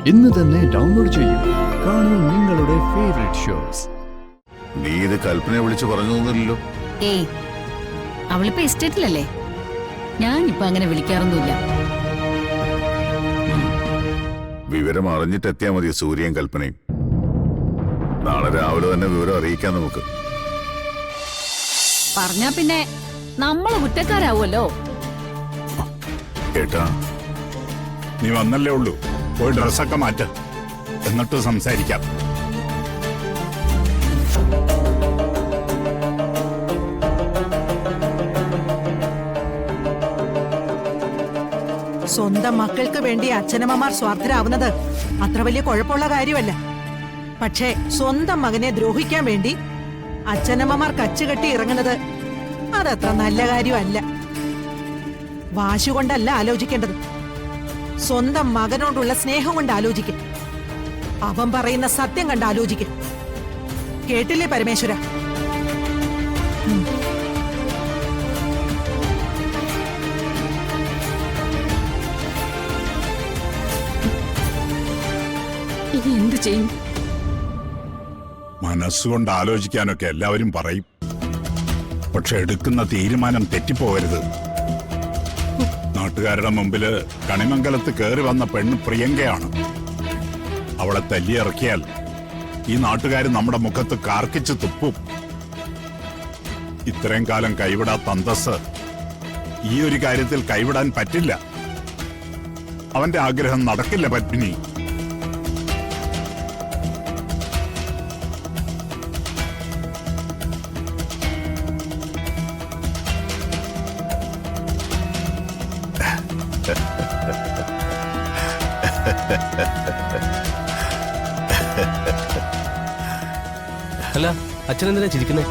ഇന്ന് തന്നെ ഡൗൺലോഡ് ചെയ്യൂ. കാണൂ നിങ്ങളുടെ ഫേവറേറ്റ് ഷോസ്. നീ ഇത് കൽപ്പനയെ വിളിച്ചു പറഞ്ഞൊന്നുമില്ലല്ലോ. ഏയ്, അവളിപ്പോ എസ്റ്റേറ്റിലല്ലേ. ഞാനിപ്പോ അങ്ങനെ വിളിക്കാറൊന്നുമില്ല. വിവരം അറിഞ്ഞിട്ടെത്തിയാ മതി സൂര്യയും കൽപ്പനയും. നാളെ രാവിലെ തന്നെ വിവരം അറിയിക്കാം നമുക്ക്. പറഞ്ഞാ പിന്നെ നമ്മള് കുറ്റക്കാരാവുമല്ലോ. കേട്ടാ, നീ വന്നല്ലേ ഉള്ളൂ, പോയി ഡ്രസ്സൊക്കെ മാറ്റ, എന്നിട്ട് സംസാരിക്കാം. സ്വന്തം മക്കൾക്ക് വേണ്ടി അച്ഛനമ്മമാർ സ്വാർത്ഥരാവുന്നത് അത്ര വലിയ കുഴപ്പമുള്ള കാര്യമല്ല. പക്ഷേ സ്വന്തം മകനെ ദ്രോഹിക്കാൻ വേണ്ടി അച്ഛനമ്മമാർ കച്ചുകെട്ടി ഇറങ്ങുന്നത് അതത്ര നല്ല കാര്യമല്ല. വാശുകൊണ്ടല്ല ആലോചിക്കേണ്ടത്, സ്വന്തം മകനോടുള്ള സ്നേഹം കൊണ്ട് ആലോചിക്കും. അവൻ പറയുന്ന സത്യം കണ്ട് ആലോചിക്കും. കേട്ടില്ലേ പരമേശ്വര? ഇനി എന്ത് ചെയ്യും? മനസ്സുകൊണ്ട് ആലോചിക്കാനൊക്കെ എല്ലാവരും പറയും, പക്ഷെ എടുക്കുന്ന തീരുമാനം തെറ്റിപ്പോകരുത്. നാട്ടുകാരുടെ മുമ്പില് കണിമംഗലത്ത് കയറി വന്ന പെണ്ണ് പ്രിയങ്കയാണ്. അവളെ തല്ലിയിറക്കിയാൽ ഈ നാട്ടുകാർ നമ്മുടെ മുഖത്ത് കാർക്കിച്ച് തുപ്പും. ഇത്രയും കാലം കൈവിടാത്ത അന്തസ് ഈ ഒരു കാര്യത്തിൽ കൈവിടാൻ പറ്റില്ല. അവന്റെ ആഗ്രഹം നടക്കില്ല പത്മിനി. അല്ല, അച്ഛനെന്തിനാ ചിരിക്കുന്നേ?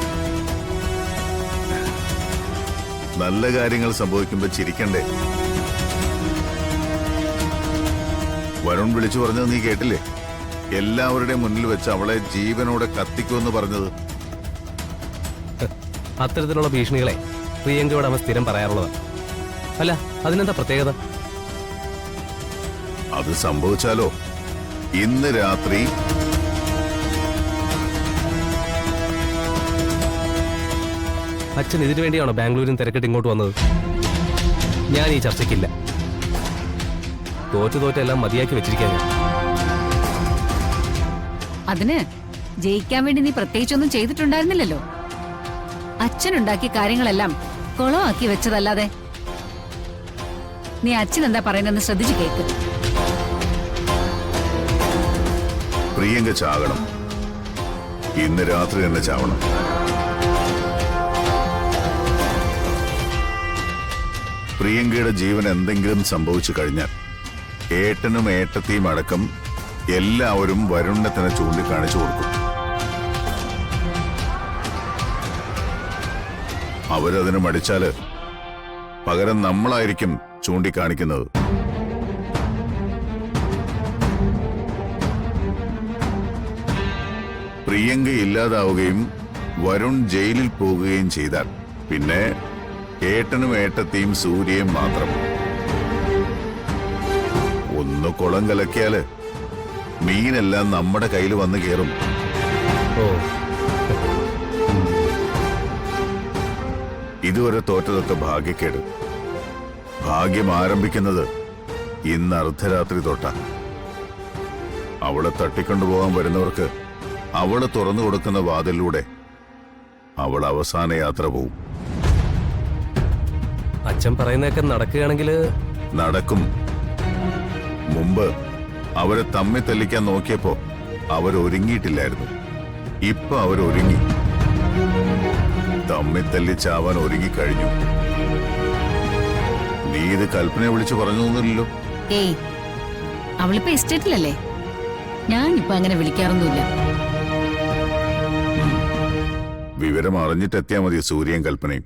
നല്ല കാര്യങ്ങൾ സംഭവിക്കുമ്പോ ചിരിക്കണ്ടേ? വരുൺ വിളിച്ചു പറഞ്ഞത് നീ കേട്ടില്ലേ? എല്ലാവരുടെയും മുന്നിൽ വെച്ച് അവളെ ജീവനോടെ കത്തിക്കുമെന്ന് പറഞ്ഞത്. അത്തരത്തിലുള്ള ഭീഷണികളെ പ്രിയങ്കയോട് അവൻ സ്ഥിരം പറയാറുള്ളതാണ്. അല്ല, അതിനെന്താ പ്രത്യേകത? അത് സംഭവിച്ചാലോ, ഇന്ന് രാത്രി അച്ഛൻ ഇതിനു വേണ്ടിയാണോ ബാംഗ്ലൂരിൽ നിന്ന് തിരക്കിട്ട് ഇങ്ങോട്ട് വന്നത്? ഞാൻ ഈ ചർച്ചയ്ക്കില്ല. തോറ്റെല്ലാം മതിയാക്കി വെച്ചിരിക്കാൻ. അതിന് ജയിക്കാൻ വേണ്ടി നീ പ്രത്യേകിച്ചൊന്നും ചെയ്തിട്ടുണ്ടായിരുന്നില്ലല്ലോ. അച്ഛനുണ്ടാക്കിയ കാര്യങ്ങളെല്ലാം കുളമാക്കി വെച്ചതല്ലാതെ. നീ അച്ഛൻ എന്താ പറയുന്നതെന്ന് ശ്രദ്ധിച്ചു കേക്ക്. പ്രിയങ്ക ചാകണം. ഇന്ന് രാത്രി തന്നെ ചാവണം. പ്രിയങ്കയുടെ ജീവൻ എന്തെങ്കിലും സംഭവിച്ചു കഴിഞ്ഞാൽ ഏട്ടനും ഏട്ടത്തെയും അടക്കം എല്ലാവരും വരുണിനെ തന്നെ ചൂണ്ടിക്കാണിച്ചു കൊടുക്കും. അവരതിന് മടിച്ചാല് പകരം നമ്മളായിരിക്കും ചൂണ്ടിക്കാണിക്കുന്നത്. പ്രിയങ്ക ഇല്ലാതാവുകയും വരുൺ ജയിലിൽ പോകുകയും ചെയ്താൽ പിന്നെ ഏട്ടനും ഏട്ടത്തെയും സൂര്യയും മാത്രം. ഒന്ന് കുളം കലക്കിയാല് മീനെല്ലാം നമ്മുടെ കയ്യിൽ വന്ന് കയറും. ഓ, ഇതുവരെ തോറ്റതൊക്കെ ഭാഗ്യക്കേട്. ഭാഗ്യം ആരംഭിക്കുന്നത് ഇന്ന് അർദ്ധരാത്രി തൊട്ടാ. അവളെ തട്ടിക്കൊണ്ടുപോകാൻ വരുന്നവർക്ക് അവള് തുറന്നു കൊടുക്കുന്ന വാതിലൂടെ അവൾ അവസാന യാത്ര പോവും. അച്ഛൻ പറയുന്നതൊക്കെ നടക്കുകയാണെങ്കിൽ നടക്കും. മുമ്പ് അവരെ തമ്മിൽ തല്ലിക്കാൻ നോക്കിയപ്പോ അവരൊരുങ്ങിയിട്ടില്ലായിരുന്നു. ഇപ്പൊ അവരൊരുങ്ങി. തമ്മിൽ തല്ലി ചാവാൻ ഒരുങ്ങിക്കഴിഞ്ഞു. നീ ഇത് കൽപ്പനയെ വിളിച്ചു പറഞ്ഞൊന്നുമില്ലല്ലോ. ഏയ്, അവളിപ്പോ എസ്റ്റേറ്റിലല്ലേ. ഞാനിപ്പോ അങ്ങനെ വിളിക്കാറൊന്നുമില്ല. വിവരം അറിഞ്ഞിട്ടെത്തിയാ മതി സൂര്യയും കൽപ്പനയും.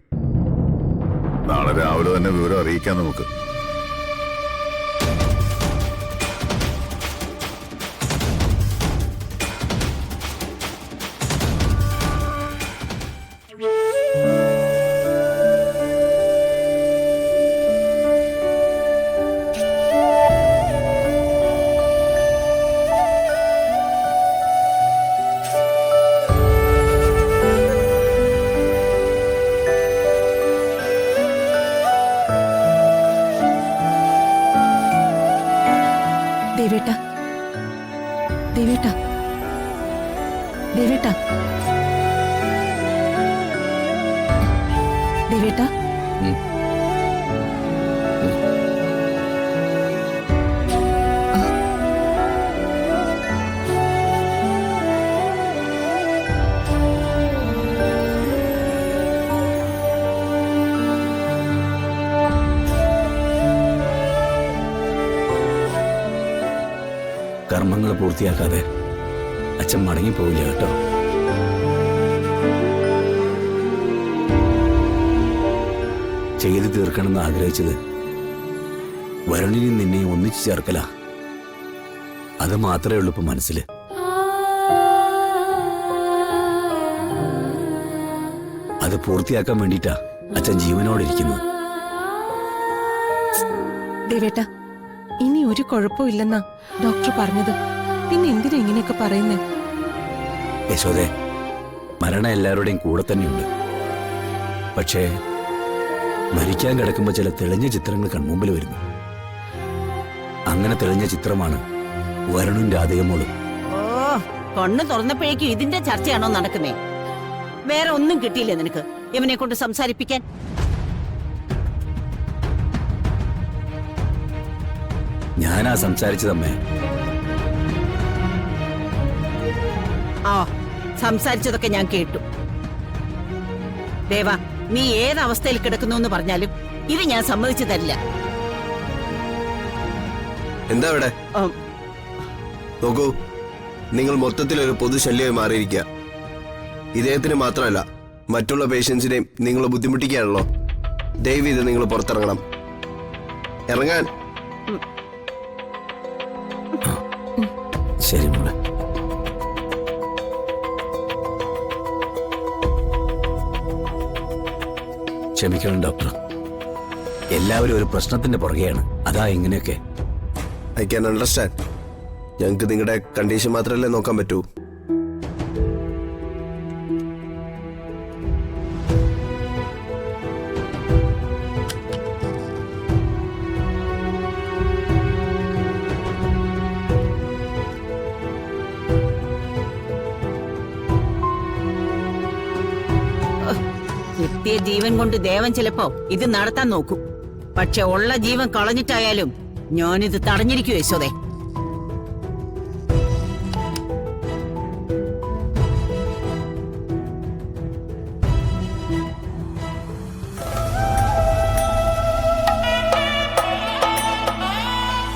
നാളെ രാവിലെ തന്നെ വിവരം അറിയിക്കാം നമുക്ക്. ദേവേട്ട ദേവേട്ട ദേവേട്ട ദേവേട്ട കർമ്മങ്ങൾ പൂർത്തിയാക്കാതെ അച്ഛൻ മടങ്ങിപ്പോവില്ല കേട്ടോ. ചെയ്തു തീർക്കണമെന്ന് ആഗ്രഹിച്ചത് വരുണിനെയും നിന്നെയും ഒന്നിച്ചു ചേർക്കല. അത് മാത്രമേ ഉള്ളൂ ഇപ്പൊ മനസ്സിൽ. അത് പൂർത്തിയാക്കാൻ വേണ്ടിയിട്ടാ അച്ഛൻ ജീവനോടിരിക്കുന്നത്. ദേവേട്ട ഇനി ഒരു കുഴപ്പമില്ലെന്നാ ഡോക്ടർ പറഞ്ഞത്. പിന്നെ എന്തിനാ ഇങ്ങനെയൊക്കെ പറയുന്നേ? യശോദേ, മരണം എല്ലാവരുടെയും കൂടെ തന്നെയുണ്ട്. പക്ഷേ മരിക്കാൻ കിടക്കുമ്പോൾ ചില തെളിഞ്ഞ ചിത്രങ്ങൾ കൺമുമ്പിൽ വരുന്നു. അങ്ങനെ തെളിഞ്ഞ ചിത്രമാണ് വരുണും രാധികമോളും. ഓ, കണ്ണ് തുറന്നപ്പോഴേക്കും ഇതിന്റെ ചർച്ചയാണോ നടക്കുന്നേ? വേറെ ഒന്നും കിട്ടിയില്ലേ നിനക്ക് ഇവനെ കൊണ്ട് സംസാരിപ്പിക്കാൻ? ഞാനാ സംസാരിച്ചതമ്മേ. ആ, സംസാരിച്ചതൊക്കെ ഞാൻ കേട്ടു. ദേവാ, നീ ഏതവസ്ഥയിൽ കിടക്കുന്നു എന്ന് പറഞ്ഞാലും ഇത് ഞാൻ സമ്മതിച്ചു തരില്ല. എന്താ ഇവിടെ ഉം, നോക്കൂ, നിങ്ങൾ മൊത്തത്തിൽ ഒരു പൊതുശല്യമായി മാറിയിരിക്കുക. ഇദ്ദേഹത്തിന് മാത്രമല്ല മറ്റുള്ള പേഷ്യൻസിനെയും നിങ്ങൾ ബുദ്ധിമുട്ടിക്കുകയാണല്ലോ. ദയവ് ഇത് നിങ്ങൾ പുറത്തിറങ്ങണം. ഇറങ്ങാൻ. ശരി മോളെ. ക്ഷമിക്കണം ഡോക്ടർ, എല്ലാവരും ഒരു പ്രശ്നത്തിന്റെ പുറകെയാണ്. അതാ ഇങ്ങനെയൊക്കെ. I can understand. ഞങ്ങൾക്ക് നിങ്ങളുടെ കണ്ടീഷൻ മാത്രമല്ലേ നോക്കാൻ പറ്റൂ. കിട്ടിയ ജീവൻ കൊണ്ട് ദേവൻ ചിലപ്പോ ഇത് നടത്താൻ നോക്കും. പക്ഷെ ഉള്ള ജീവൻ കളഞ്ഞിട്ടായാലും ഞാനിത് തടഞ്ഞിരിക്കും യശോദേ.